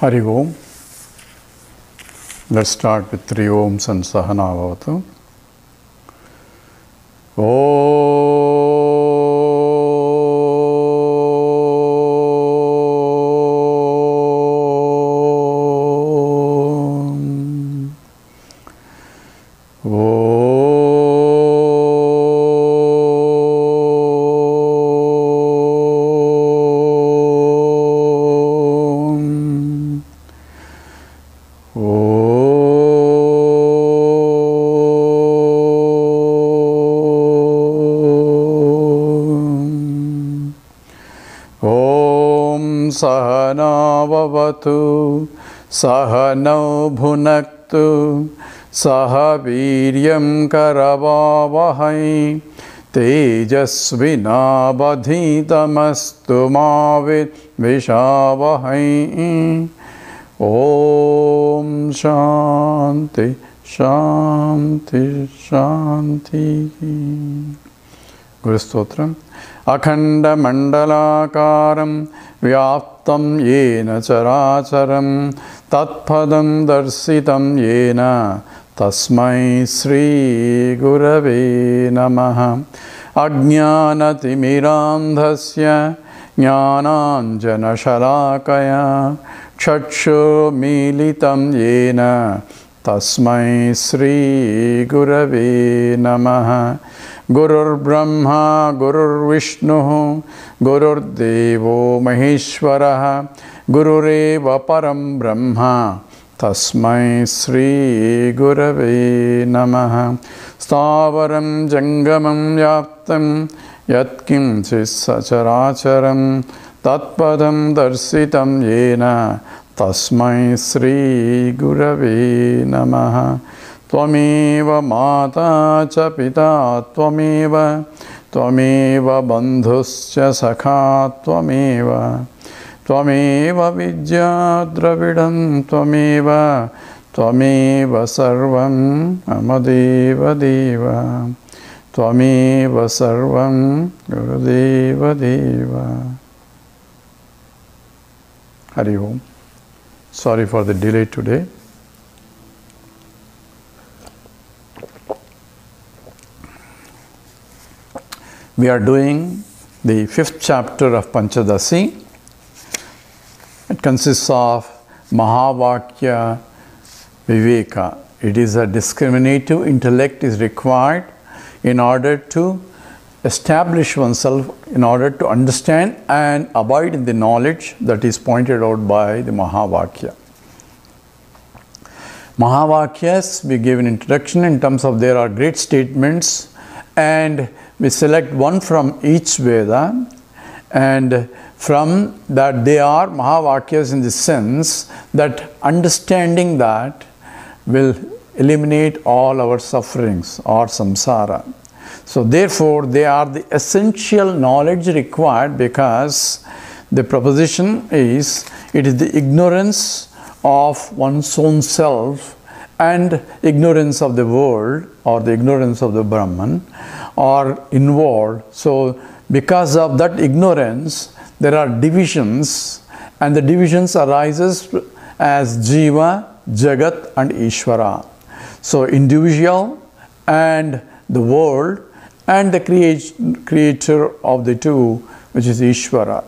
Hari Om. Let's start with 3 Oms and Sahana Bhavatu. Sahana Bhavatu, Sahana Bhunaktu, Sahaviryam Karavavahai, Tejasvinabadhitamastu Mavit Vishavahai. Om Shanti, Shanti, Shanti. Guru Stotram. Akhanda Mandalakaram Vyaptam Yena Characharam Tatpadam Darsitam Yena Tasmai Sri Gurave Namaha. Ajnanatimirandhasya Jnananjana Shalakaya Chakshu Militam Yena Tasmai Sri Gurave Namaha. Gurur Brahma, Gurur Vishnu, Gurur Devo Maheshwaraha, Gurureva Param Brahma, Tasmai Sri Gurave Namaha. Stavaram Jangamam Yaptam, Yatkim Sacharacharam, Tatpadam Darsitam Yena, Tasmai Sri Gurave Namaha. Tvameva Mata cha Pita Tvameva, Tvameva Bandhuscha Sakha Tvameva, Tvameva Vidya Dravidam Tvameva, Tvameva Sarvam Amadeva Deva, Tvameva Sarvam Gurudeva Deva. Hari Om. Sorry for the delay today. We are doing the 5th chapter of Panchadashi. It consists of Mahavakya Viveka. It is a discriminative intellect is required in order to establish oneself, in order to understand and abide in the knowledge that is pointed out by the Mahavakya. Mahavakyas, we gave an introduction in terms of there are great statements, and we select one from each Veda, and from that they are Mahavakyas in the sense that understanding that will eliminate all our sufferings or samsara. So therefore they are the essential knowledge required, because the proposition is it is the ignorance of one's own self and ignorance of the world or the ignorance of the Brahman are involved. So because of that ignorance there are divisions, and the divisions arises as Jiva, Jagat and Ishvara. So individual and the world and the creator of the two, which is Ishvara.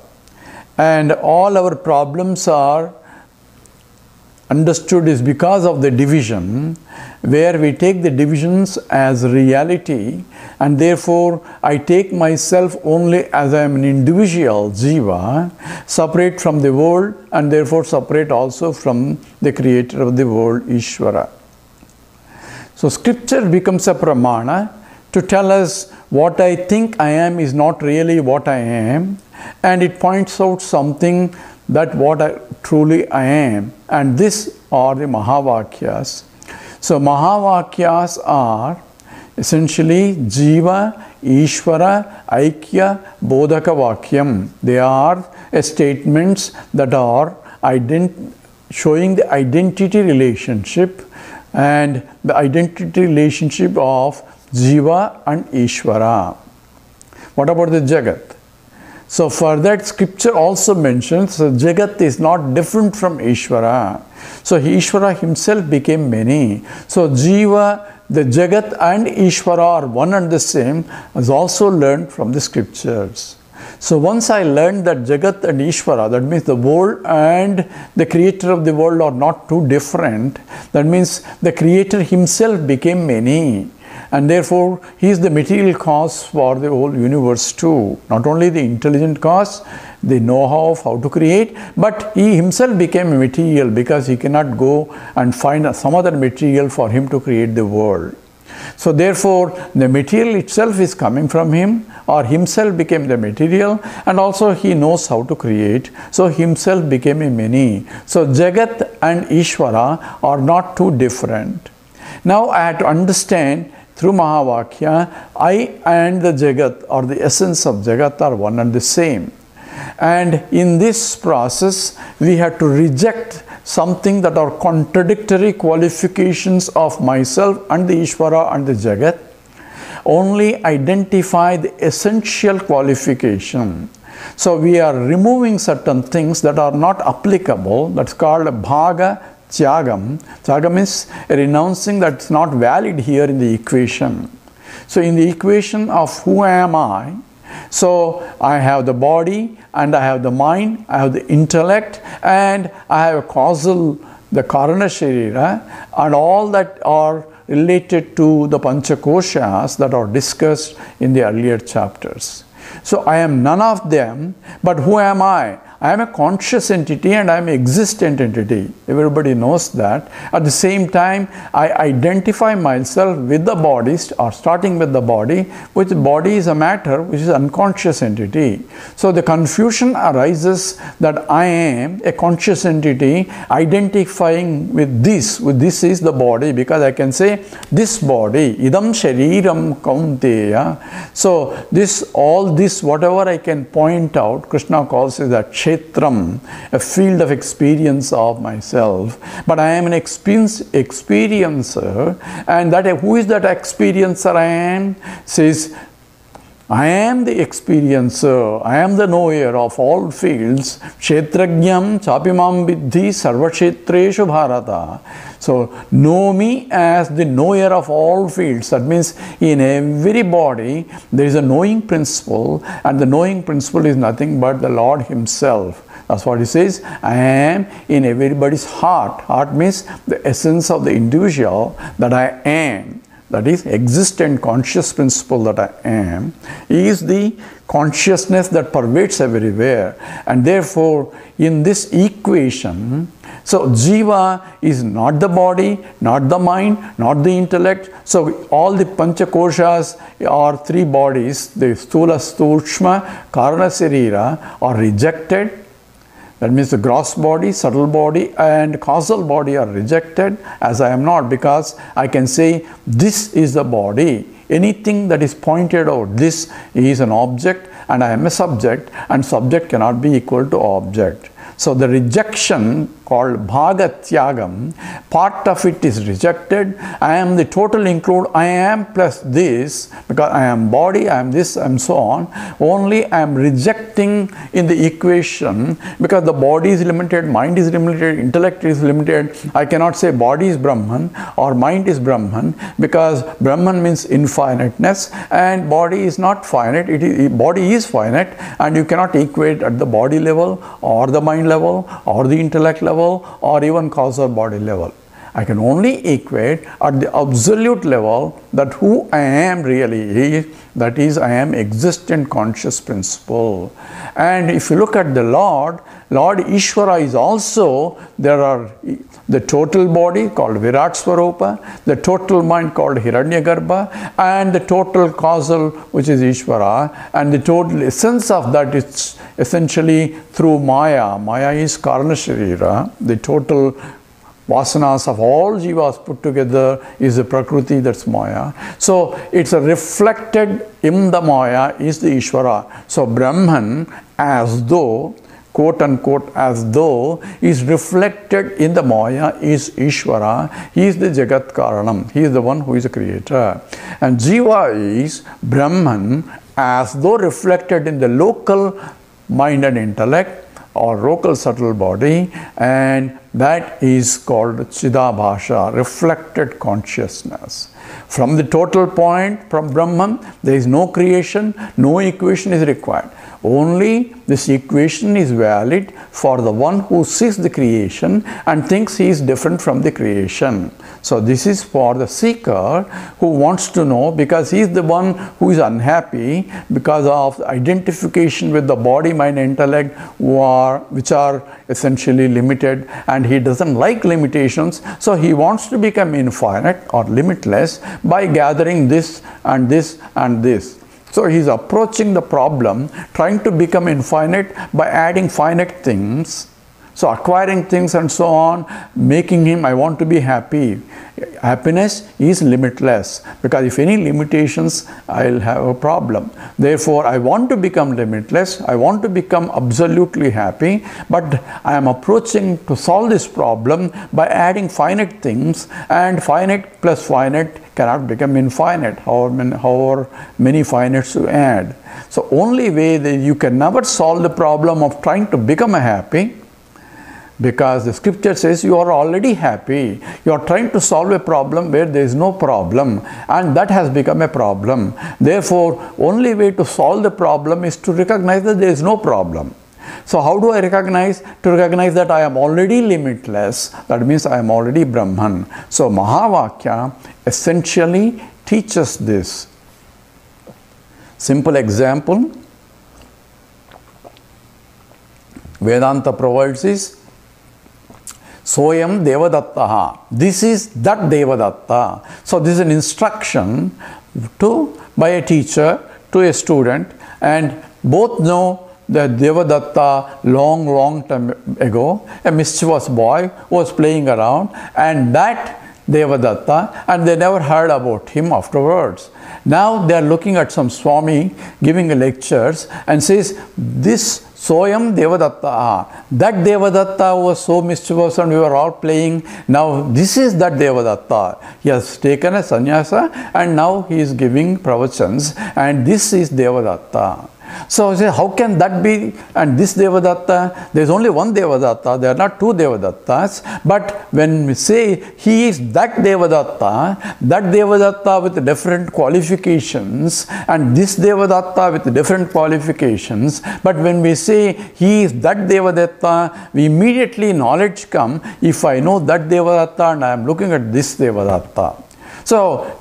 And all our problems are understood is because of the division, where we take the divisions as reality, and therefore I take myself only as I am an individual Jiva, separate from the world, and therefore separate also from the creator of the world, Ishvara. So scripture becomes a pramana to tell us what I think I am is not really what I am, and it points out something that what truly I am, and this are the Mahavakyas. So Mahavakyas are essentially Jiva, Ishvara, Aikya, Bodhaka Vakyam. They are statements that are showing the identity relationship, and the identity relationship of Jiva and Ishvara. What about the Jagat? So for that, scripture also mentions Jagat is not different from Ishvara. So Ishvara himself became many. So Jiva, the Jagat and Ishvara are one and the same, as also learned from the scriptures. So once I learned that Jagat and Ishvara, that means the world and the creator of the world are not too different, that means the creator himself became many. And therefore, he is the material cause for the whole universe too. Not only the intelligent cause, the know-how of how to create, but he himself became a material because he cannot go and find some other material for him to create the world. So therefore, the material itself is coming from him, or himself became the material, and also he knows how to create. So himself became a many. So Jagat and Ishvara are not too different. Now I had to understand through Mahavakya, I and the Jagat, or the essence of Jagat, are one and the same. And in this process, we have to reject something that are contradictory qualifications of myself and the Ishvara and the Jagat. Only identify the essential qualification. So we are removing certain things that are not applicable. That's called bhaga tyagam. Tyagam is renouncing that's not valid here in the equation. So in the equation of who am I, so I have the body and I have the mind, I have the intellect, and I have a causal, the karana sharira, and all that are related to the panchakoshas that are discussed in the earlier chapters. So I am none of them, but who am I? I am a conscious entity and I am an existent entity. Everybody knows that. At the same time, I identify myself with the body, or starting with the body, which body is a matter which is unconscious entity. So the confusion arises that I am a conscious entity identifying with this is the body, because I can say this body, idam shariram kaunteya. So all this, whatever I can point out, Krishna calls it that kshetram, a field of experience of myself. But I am an experiencer, and that who is that experiencer I am? Says, I am the experiencer, I am the knower of all fields. Kshetrajnam chapimam vidhi sarvakshetreshu bharata. So, know me as the knower of all fields. That means in every body there is a knowing principle, and the knowing principle is nothing but the Lord Himself. That's what He says. I am in everybody's heart. Heart means the essence of the individual, that I am. That is existent conscious principle that I am, is the consciousness that pervades everywhere. And therefore, in this equation, so Jiva is not the body, not the mind, not the intellect. So all the Panchakoshas or three bodies, the Sthula, Stulshma, Karana, Sarira, are rejected. That means the gross body, subtle body, and causal body are rejected, as I am not, because I can say this is the body. Anything that is pointed out, this is an object and I am a subject, and subject cannot be equal to object. So the rejection called bhaga tyagam, part of it is rejected. I am the total include I am plus this, because I am body, I am this, and so on. Only I am rejecting in the equation, because the body is limited, mind is limited, intellect is limited. I cannot say body is Brahman or mind is Brahman, because Brahman means infiniteness and body is not finite. Body is finite, and you cannot equate at the body level or the mind level or the intellect level or even causal body level. I can only equate at the absolute level that who I am really is, that is, I am existent conscious principle. And if you look at the Lord Ishvara is also, there are the total body called Virat Swarupa, the total mind called Hiranyagarbha, and the total causal which is Ishvara, and the total essence of that is essentially through Maya. Maya is Karana Sharira, the total vasanas of all jivas put together is the Prakriti, that's Maya. So it's a reflected in the Maya is the Ishvara. So Brahman, as though, quote unquote, as though, is reflected in the Maya is Ishvara. He is the Jagat Karanam. He is the one who is the creator. And Jiva is Brahman, as though reflected in the local mind and intellect or local subtle body, and that is called Chidabhasha, reflected consciousness. From the total point, from Brahman, there is no creation, no equation is required. Only this equation is valid for the one who sees the creation and thinks he is different from the creation. So this is for the seeker who wants to know, because he is the one who is unhappy because of identification with the body, mind, intellect, which are essentially limited, and he doesn't like limitations. So he wants to become infinite or limitless by gathering this and this and this. So he is approaching the problem, trying to become infinite by adding finite things. So acquiring things and so on, making him, I want to be happy. Happiness is limitless, because if any limitations, I'll have a problem. Therefore, I want to become limitless, I want to become absolutely happy, but I am approaching to solve this problem by adding finite things, and finite plus finite cannot become infinite, however many finites you add. So only way that you can never solve the problem of trying to become happy, because the scripture says you are already happy. You are trying to solve a problem where there is no problem, and that has become a problem. Therefore, only way to solve the problem is to recognize that there is no problem. So how do I recognize? To recognize that I am already limitless. That means I am already Brahman. So Mahavakya essentially teaches this. Simple example Vedanta provides is Soyam Devadattaha. This is that Devadatta. So this is an instruction by a teacher to a student, and both know that Devadatta long time ago, a mischievous boy was playing around, and that Devadatta, and they never heard about him afterwards. Now they are looking at some Swami giving lectures and says, this Soyam Devadatta, that Devadatta was so mischievous and we were all playing. Now this is that Devadatta. He has taken a sannyasa and now he is giving pravachans, and this is Devadatta. So how can that be? And this Devadatta, there is only one Devadatta, there are not two Devadattas. But when we say he is that Devadatta with different qualifications, and this Devadatta with different qualifications, but when we say he is that Devadatta, we immediately knowledge come, if I know that Devadatta and I am looking at this Devadatta. So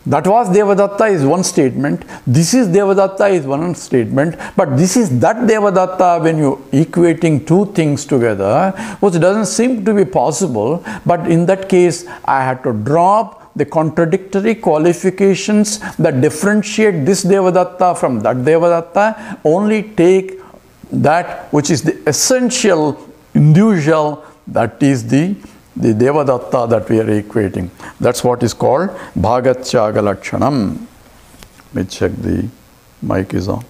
that was Devadatta is one statement, this is Devadatta is one statement, but this is that Devadatta when you equating two things together, which doesn't seem to be possible. But in that case, I had to drop the contradictory qualifications that differentiate this Devadatta from that Devadatta, only take that which is the essential individual, that is the Devadatta that we are equating. That's what is called Bhagatyaga Lakshanam. Let me check the mic is on.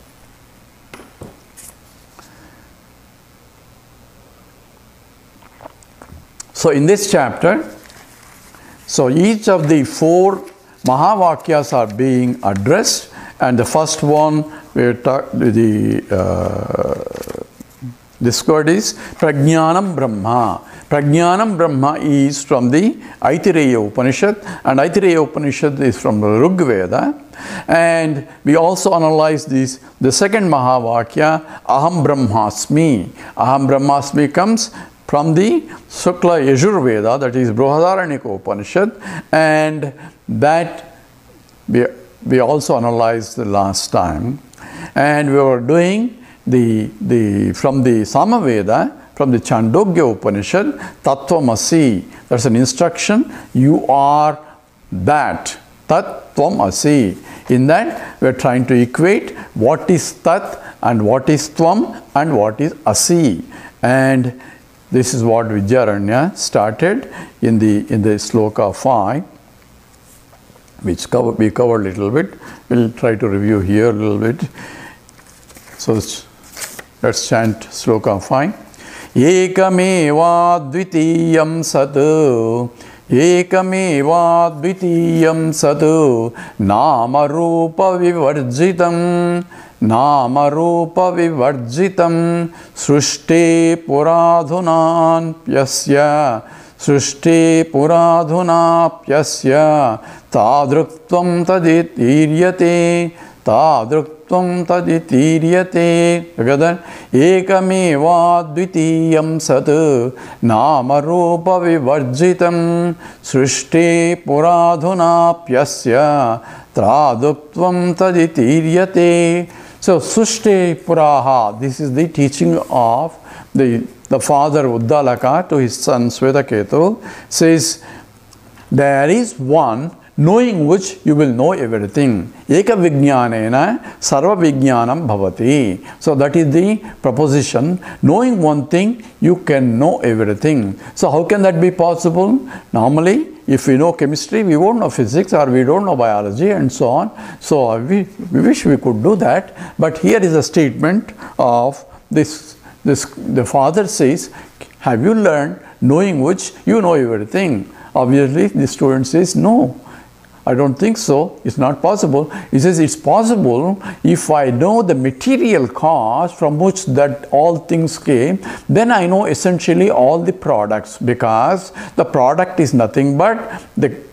So in this chapter, so each of the four Mahavakyas are being addressed, and the first one this word is Prajnanam Brahma. Prajnanam Brahma is from the Aitareya Upanishad, and Aitareya Upanishad is from the Rig Veda. And we also analyze this, the second Mahavakya, Aham Brahmasmi. Aham Brahmasmi comes from the Shukla Yajur Veda, that is Brihadaranyaka Upanishad, and that we also analyzed the last time. And we were doing from the Samaveda, from the Chandogya Upanishad, Tattvamasi. That's an instruction. You are that. Tattvamasi. In that, we are trying to equate what is Tat and what is Tvam and what is Asi. And this is what Vidyaranya started in the Sloka 5, which we covered a little bit. We'll try to review here a little bit. So let's chant Sloka 5. Ekameva dvitiyam sat, Ekameva dvitiyam sat, Nama rupa vivarjitam, nama rupa vivarjitam srushti puradhunan pyasya srushti puradhuna pyasya tadruktvam taditiryate tadruktvam taditiryate. Together, ekameva dvitiyam sat nama rupa vivarjitam srushti puradhuna pyasya tadruktvam taditiryate. So, Srushti Puraha, this is the teaching of the father Uddalaka to his son Swetaketu, says, there is one knowing which you will know everything. Eka vijnanena sarva vijnanam bhavati. So that is the proposition. Knowing one thing, you can know everything. So how can that be possible? Normally, if we know chemistry, we won't know physics, or we don't know biology, and so on. So we wish we could do that. But here is a statement of this. The father says, have you learned, knowing which you know everything? Obviously, the student says, no, I don't think so. It's not possible. He says, it's possible if I know the material cause from which that all things came, then I know essentially all the products, because the product is nothing but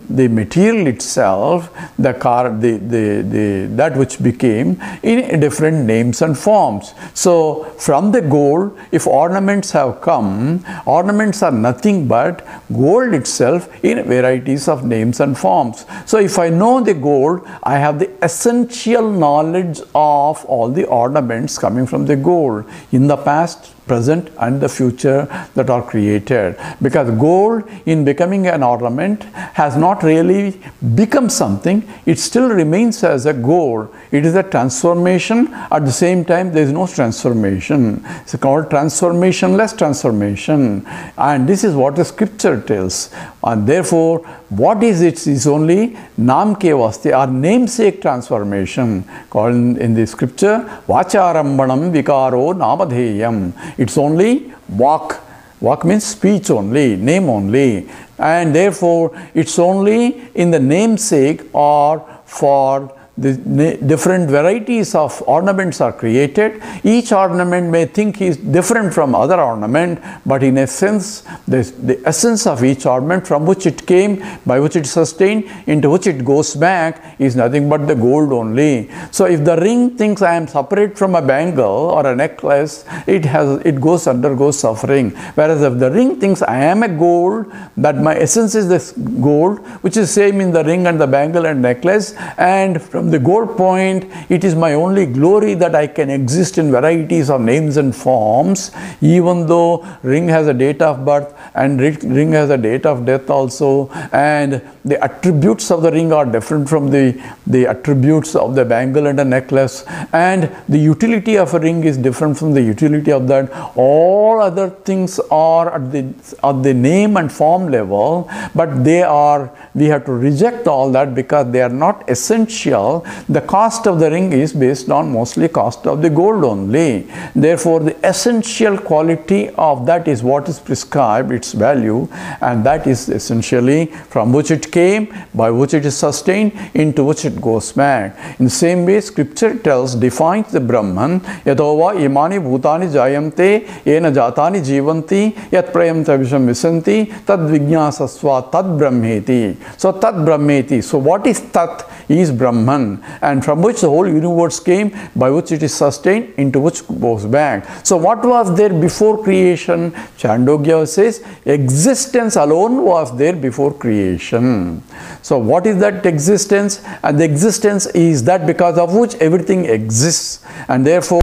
the material itself, that which became in different names and forms. So from the gold, if ornaments have come, ornaments are nothing but gold itself in varieties of names and forms. So if I know the gold, I have the essential knowledge of all the ornaments coming from the gold in the past, present and the future that are created. Because gold, in becoming an ornament, has not really become something. It still remains as a gold. It is a transformation. At the same time, there is no transformation. It's called transformationless transformation. And this is what the scripture tells. And therefore, what is it is only namke vasti, or namesake transformation, called in the scripture vacharambanam vikaro namadheyam. It's only walk. Walk means speech only, name only. And therefore, it's only in the namesake, or for the different varieties of ornaments are created. Each ornament may think is different from other ornament, but in essence, the essence of each ornament, from which it came, by which it sustained, into which it goes back, is nothing but the gold only. So if the ring thinks I am separate from a bangle or a necklace, it undergoes suffering. Whereas if the ring thinks I am a gold, that my essence is this gold, which is same in the ring and the bangle and necklace, and from the gold point, it is my only glory that I can exist in varieties of names and forms, even though ring has a date of birth and ring has a date of death also, and the attributes of the ring are different from the attributes of the bangle and a necklace, and the utility of a ring is different from the utility of that. All other things are at the name and form level, but we have to reject all that because they are not essential. The cost of the ring is based on mostly cost of the gold only. Therefore, the essential quality of that is what is prescribed, its value, and that is essentially from which it came, by which it is sustained, into which it goes back. In the same way, scripture defines the Brahman, yatova imani bhutani jayante yena jatani jivanti yat prayamta visham visanti tad vijnasasva tad brahmeti. So tad brahmeti. So what is tat? Is Brahman, and from which the whole universe came, by which it is sustained, into which goes back. So what was there before creation? Chandogya says existence alone was there before creation. So what is that existence? And the existence is that because of which everything exists, and therefore